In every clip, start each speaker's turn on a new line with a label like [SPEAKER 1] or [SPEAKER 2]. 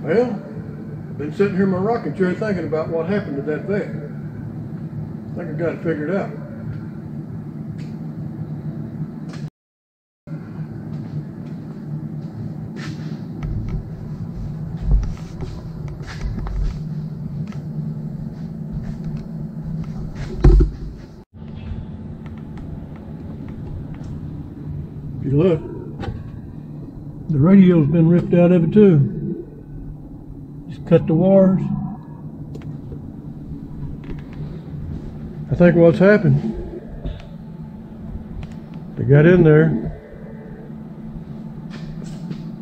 [SPEAKER 1] Well, I've been sitting here in my rocking chair thinking about what happened to that vet. I think I got it figured out. If you look, the radio's been ripped out of it too. Just cut the wires. I think what's happened, they got in there,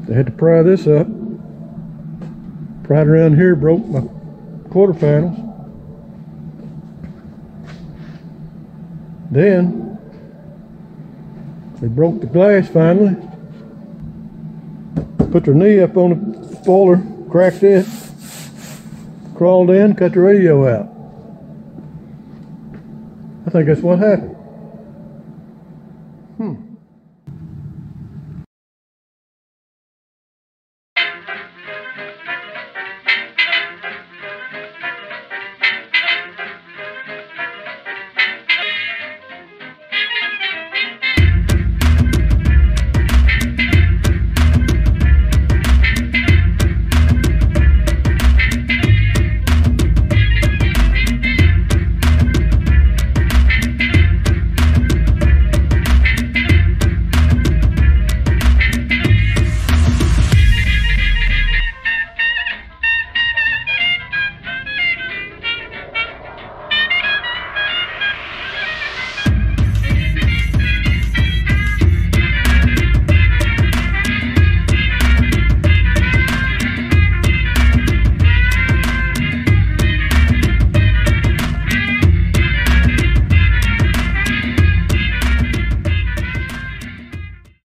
[SPEAKER 1] they had to pry this up, pried around here, broke my quarter panels. Then they broke the glass finally, put their knee up on the spoiler, cracked it, crawled in, cut the radio out. I think that's what happened.